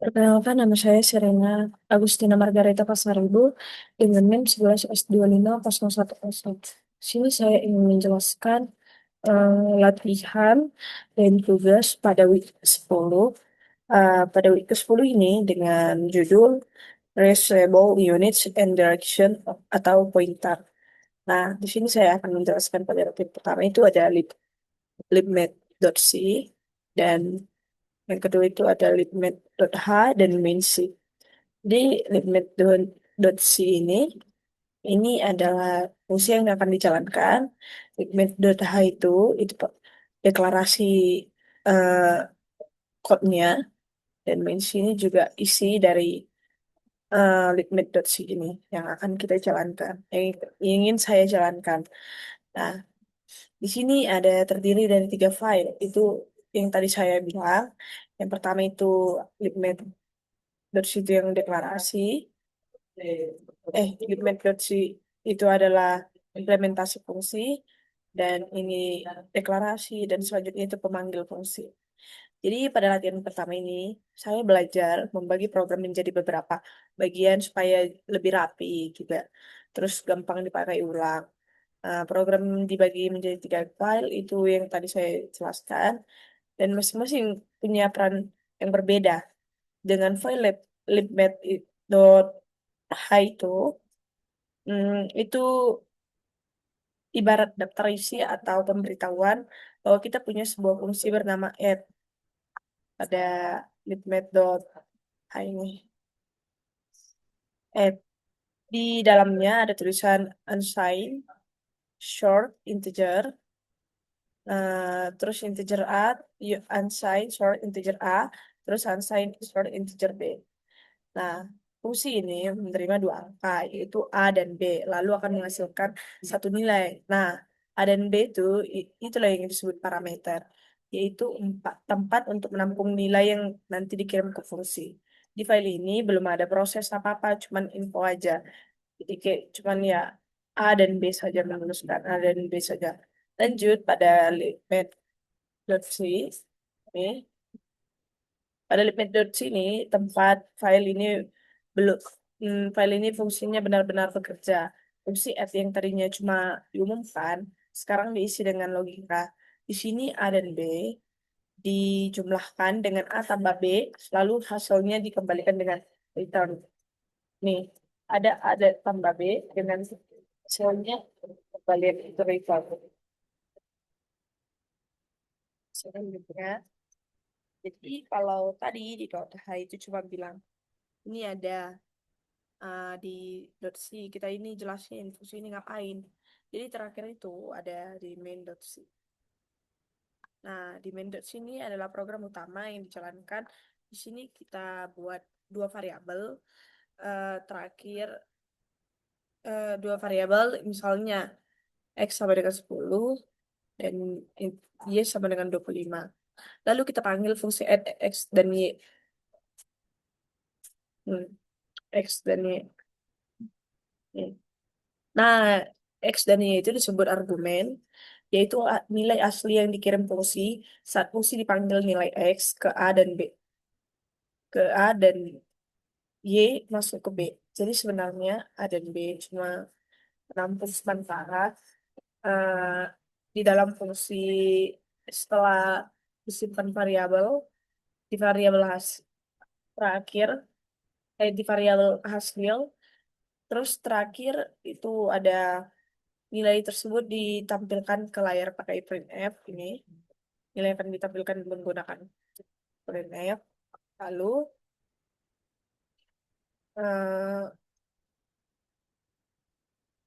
Perkenalkan, nama saya Serena Agustina Margareta Pasaribu dengan NIM 11S250101. Sini saya ingin menjelaskan latihan dan tugas pada week 10. Pada week ke-10 ini dengan judul Reusable Units and Direction atau pointer. Nah, di sini saya akan menjelaskan pada topik pertama itu ada libmed.c dan yang kedua itu ada libmed.h dan main.c. Di libmed.c ini adalah fungsi yang akan dijalankan. Libmed.h itu deklarasi eh, code-nya, dan main.c ini juga isi dari libmed.c ini yang akan kita jalankan, yang ingin saya jalankan. Nah, di sini ada terdiri dari tiga file. Itu yang tadi saya bilang. Yang pertama itu libmed.c itu yang deklarasi. Gitmet.c itu adalah implementasi fungsi, dan ini deklarasi, dan selanjutnya itu pemanggil fungsi. Jadi pada latihan pertama ini, saya belajar membagi program menjadi beberapa bagian supaya lebih rapi juga. Terus gampang dipakai ulang. Program dibagi menjadi tiga file, itu yang tadi saya jelaskan. Dan masing-masing punya peran yang berbeda. Dengan file libmed.h itu ibarat daftar isi atau pemberitahuan bahwa kita punya sebuah fungsi bernama add pada libmed.h ini. Add. Di dalamnya ada tulisan unsigned, short, integer, terus integer A, unsigned, short, integer A, terus unsigned, short, integer B. Nah, fungsi ini menerima dua angka, yaitu A dan B, lalu akan menghasilkan satu nilai. Nah, A dan B itulah yang disebut parameter, yaitu tempat untuk menampung nilai yang nanti dikirim ke fungsi. Di file ini belum ada proses apa-apa, cuman info aja. Jadi kayak cuman ya A dan B saja, menuliskan A dan B saja. Lanjut pada libmed.c. Ini pada libmed.c ini tempat belum file ini fungsinya benar-benar bekerja. Fungsi add yang tadinya cuma diumumkan, sekarang diisi dengan logika. Di sini A dan B dijumlahkan dengan A tambah B, lalu hasilnya dikembalikan dengan return. Nih, ada tambah B dengan hasilnya kembalian itu return. Selanjutnya, jadi kalau tadi di .h itu cuma bilang ini ada di .c, kita ini jelasin fungsi ini ngapain. Jadi terakhir itu ada di main.c. Nah, di main.c ini adalah program utama yang dijalankan. Di sini kita buat dua variabel. Terakhir dua variabel, misalnya x sama dengan 10 dan y sama dengan 25. Lalu kita panggil fungsi add x dan y. Hmm, X dan Y. Hmm. Nah, X dan Y itu disebut argumen, yaitu nilai asli yang dikirim fungsi saat fungsi dipanggil nilai X ke A dan B. Ke A dan Y masuk ke B. Jadi sebenarnya A dan B cuma menampung sementara eh, di dalam fungsi setelah disimpan variabel, di variabel terakhir, di variabel hasil. Terus terakhir itu ada nilai tersebut ditampilkan ke layar pakai printf ini. Nilai akan ditampilkan menggunakan printf. Lalu eh,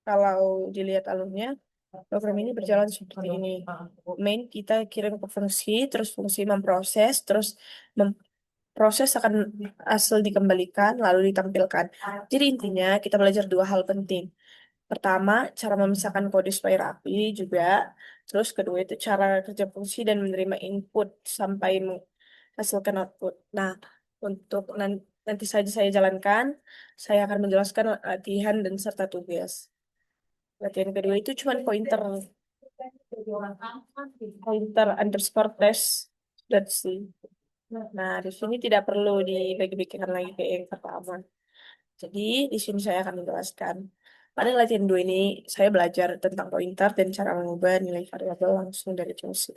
kalau dilihat alurnya, program ini berjalan seperti ini. Main kita kirim ke fungsi, terus fungsi memproses, terus proses akan hasil dikembalikan, lalu ditampilkan. Jadi intinya kita belajar dua hal penting. Pertama, cara memisahkan kode supaya rapi juga. Terus kedua itu cara kerja fungsi dan menerima input sampai menghasilkan output. Nah, untuk nanti saja saya jalankan, saya akan menjelaskan latihan dan serta tugas. Latihan kedua itu cuma pointer underscore test. That's it. Nah, di sini tidak perlu dibagi-bagikan lagi kayak yang pertama. Jadi, di sini saya akan menjelaskan. Pada latihan 2 ini, saya belajar tentang pointer dan cara mengubah nilai variabel langsung dari fungsi.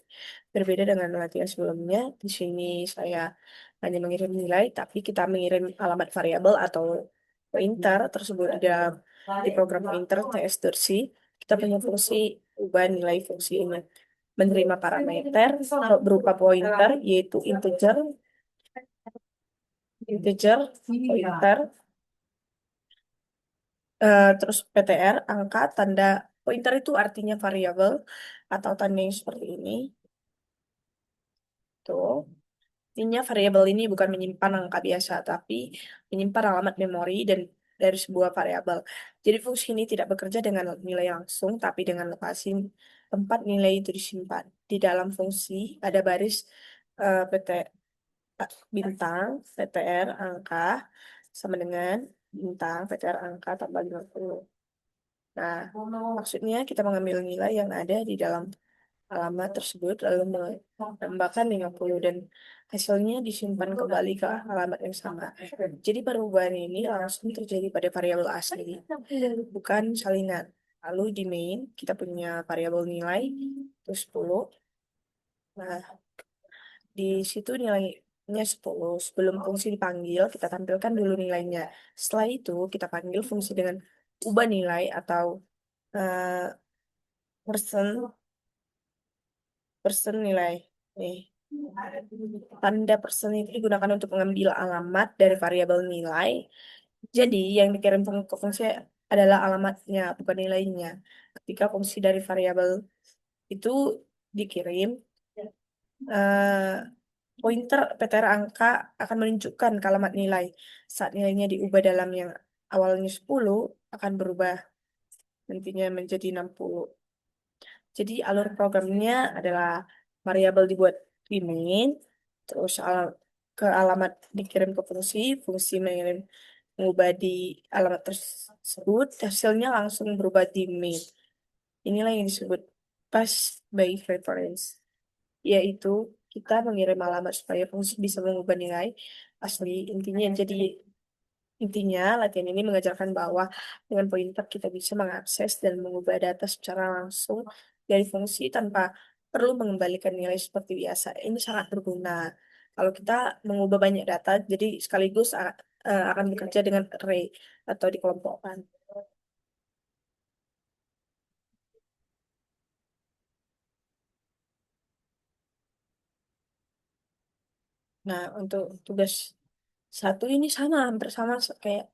Berbeda dengan latihan sebelumnya, di sini saya hanya mengirim nilai, tapi kita mengirim alamat variabel atau pointer tersebut di program pointer ts.c. Kita punya fungsi ubah nilai fungsi ini. Menerima parameter berupa pointer, yaitu pointer, terus PTR, angka, tanda pointer itu artinya variabel atau tanda yang seperti ini. Tuh. Intinya variabel ini bukan menyimpan angka biasa, tapi menyimpan alamat memori dan dari sebuah variabel. Jadi fungsi ini tidak bekerja dengan nilai langsung, tapi dengan lokasi tempat nilai itu disimpan. Di dalam fungsi ada baris PT, bintang, PTR, angka, sama dengan bintang, PTR, angka, tambah 50. Nah, maksudnya kita mengambil nilai yang ada di dalam alamat tersebut lalu menambahkan 50 dan hasilnya disimpan kembali ke alamat yang sama. Jadi perubahan ini langsung terjadi pada variabel asli, bukan salinan. Lalu di main kita punya variabel nilai itu 10. Nah, di situ nilainya 10. Sebelum fungsi dipanggil, kita tampilkan dulu nilainya. Setelah itu kita panggil fungsi dengan ubah nilai atau eh, persen persen nilai. Nih, tanda persen itu digunakan untuk mengambil alamat dari variabel nilai. Jadi, yang dikirim ke fungsi adalah alamatnya, bukan nilainya. Ketika fungsi dari variabel itu dikirim, eh, pointer PTR angka akan menunjukkan ke alamat nilai. Saat nilainya diubah dalam yang awalnya 10, akan berubah nantinya menjadi 60. Jadi alur programnya adalah variabel dibuat di main, terus ke alamat dikirim ke fungsi, fungsi mengubah di alamat tersebut, hasilnya langsung berubah di main. Inilah yang disebut pass by reference, yaitu kita mengirim alamat supaya fungsi bisa mengubah nilai asli. Intinya, latihan ini mengajarkan bahwa dengan pointer kita bisa mengakses dan mengubah data secara langsung dari fungsi tanpa perlu mengembalikan nilai seperti biasa. Ini sangat berguna. Kalau kita mengubah banyak data, jadi sekaligus akan bekerja dengan array atau dikelompokkan. Nah, untuk tugas satu ini sama, hampir sama kayak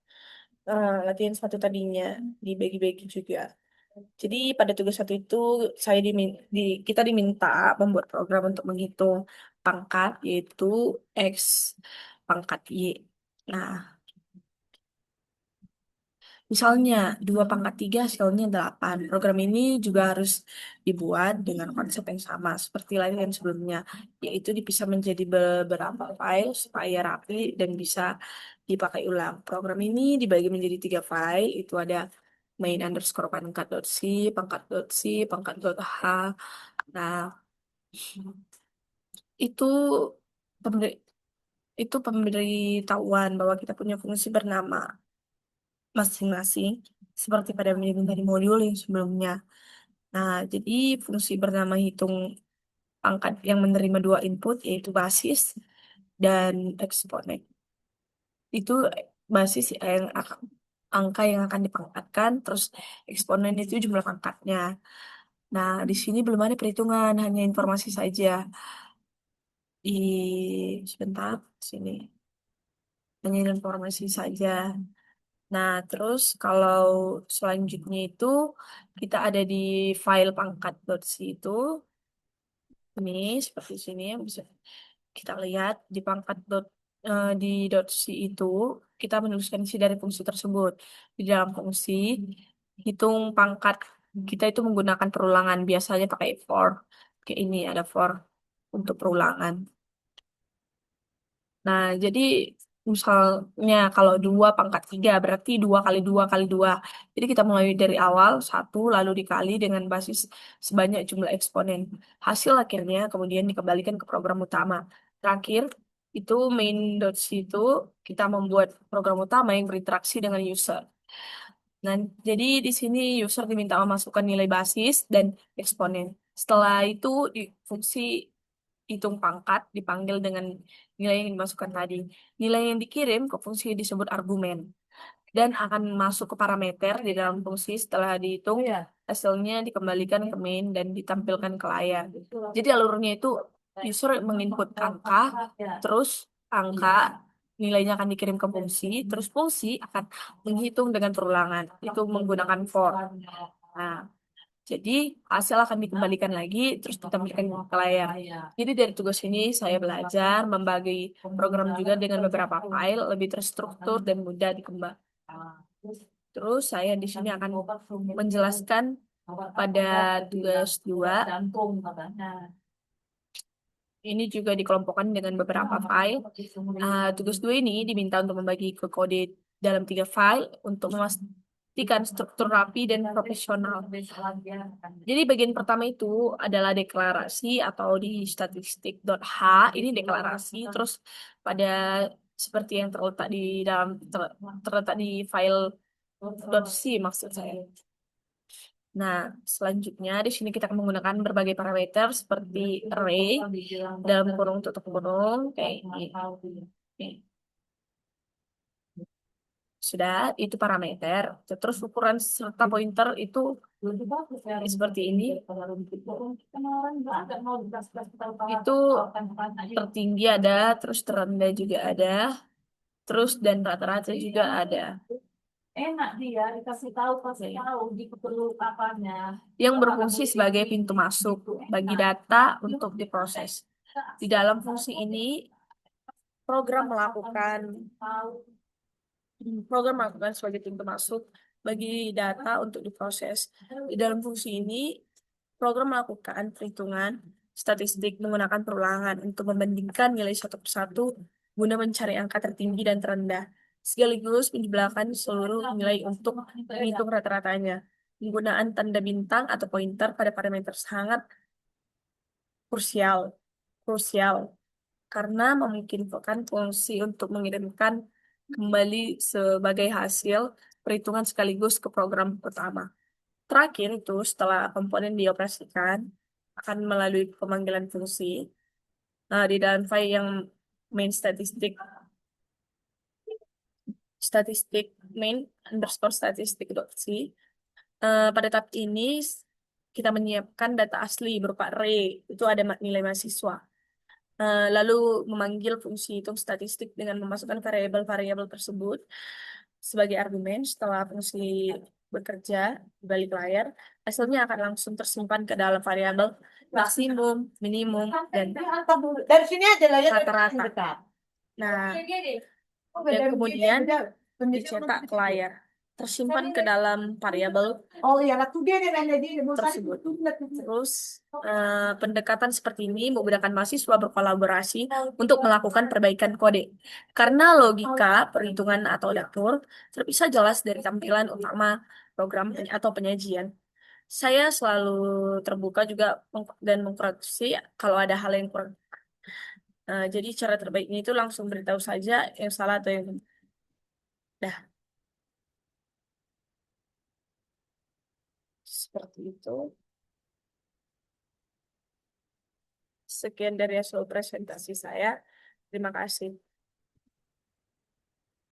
latihan satu tadinya, dibagi-bagi juga. Jadi pada tugas satu itu kita diminta membuat program untuk menghitung pangkat yaitu X pangkat Y. Nah, misalnya 2 pangkat 3 hasilnya 8. Program ini juga harus dibuat dengan konsep yang sama seperti lain yang sebelumnya, yaitu dipisah menjadi beberapa file supaya rapi dan bisa dipakai ulang. Program ini dibagi menjadi 3 file, itu ada main underscore pangkat.c, pangkat.c, pangkat.h. Nah, itu pemberi itu pemberitahuan bahwa kita punya fungsi bernama masing-masing seperti pada di modul yang sebelumnya. Nah, jadi fungsi bernama hitung pangkat yang menerima 2 input yaitu basis dan eksponen. Itu basis angka yang akan dipangkatkan, terus eksponen itu jumlah pangkatnya. Nah, di sini belum ada perhitungan, hanya informasi saja. Sebentar, sini. Hanya informasi saja. Nah, terus kalau selanjutnya itu kita ada di file pangkat.c itu, ini seperti sini yang bisa kita lihat di di .c itu kita menuliskan isi dari fungsi tersebut. Di dalam fungsi hitung pangkat kita itu menggunakan perulangan, biasanya pakai for. Kayak ini ada for untuk perulangan. Nah, jadi misalnya kalau 2 pangkat 3 berarti 2 kali 2 kali 2. Jadi kita mulai dari awal 1 lalu dikali dengan basis sebanyak jumlah eksponen. Hasil akhirnya kemudian dikembalikan ke program utama. Terakhir, Itu main.c itu kita membuat program utama yang berinteraksi dengan user. Nah, jadi di sini user diminta memasukkan nilai basis dan eksponen. Setelah itu fungsi hitung pangkat dipanggil dengan nilai yang dimasukkan tadi. Nilai yang dikirim ke fungsi disebut argumen dan akan masuk ke parameter di dalam fungsi. Setelah dihitung, hasilnya dikembalikan ke main dan ditampilkan ke layar. Jadi alurnya itu user menginput angka, terus angka nilainya akan dikirim ke fungsi, terus fungsi akan menghitung dengan perulangan. Itu menggunakan for. Nah, jadi hasil akan dikembalikan lagi, terus ditampilkan ke layar. Jadi dari tugas ini saya belajar membagi program juga dengan beberapa file, lebih terstruktur dan mudah dikembang. Terus saya di sini akan menjelaskan pada tugas 2. Ini juga dikelompokkan dengan beberapa file. Tugas 2 ini diminta untuk membagi ke kode dalam 3 file untuk memastikan struktur rapi dan profesional. Jadi bagian pertama itu adalah deklarasi atau di statistik.h ini deklarasi. Terus pada seperti yang terletak di dalam terletak di file .c maksud saya. Nah, selanjutnya di sini kita akan menggunakan berbagai parameter seperti array dalam kurung tutup kurung kayak ini. Oke. Sudah, itu parameter. Terus ukuran serta pointer itu seperti ini. Itu tertinggi ada, terus terendah juga ada, terus dan rata-rata juga ada. Enak dia dikasih tahu pasti tahu diperlukannya. Yang berfungsi sebagai pintu masuk bagi data untuk diproses. Di dalam fungsi ini program melakukan sebagai pintu masuk bagi data untuk diproses. Di dalam fungsi ini program melakukan perhitungan statistik menggunakan perulangan untuk membandingkan nilai satu persatu guna mencari angka tertinggi dan terendah, sekaligus menjumlahkan seluruh nilai untuk menghitung rata-ratanya. Penggunaan tanda bintang atau pointer pada parameter sangat krusial, krusial karena memungkinkan fungsi untuk mengirimkan kembali sebagai hasil perhitungan sekaligus ke program utama. Terakhir itu setelah komponen dioperasikan akan melalui pemanggilan fungsi di dalam file yang main statistik main underscore statistik.c. Pada tahap ini kita menyiapkan data asli berupa array, itu ada nilai mahasiswa. Lalu memanggil fungsi hitung statistik dengan memasukkan variabel-variabel tersebut sebagai argumen. Setelah fungsi bekerja di balik layar, hasilnya akan langsung tersimpan ke dalam variabel maksimum, minimum, dan dari sini aja lah ya rata-rata. Nah, dan kemudian dicetak ke layar, tersimpan ke dalam variabel tersebut. Terus pendekatan seperti ini memudahkan mahasiswa berkolaborasi untuk melakukan perbaikan kode. Karena logika, perhitungan atau dapur terpisah jelas dari tampilan utama program atau penyajian. Saya selalu terbuka juga dan mengkoreksi kalau ada hal yang kurang. Jadi cara terbaiknya itu langsung beritahu saja yang salah atau yang dah seperti itu. Sekian dari hasil presentasi saya. Terima kasih.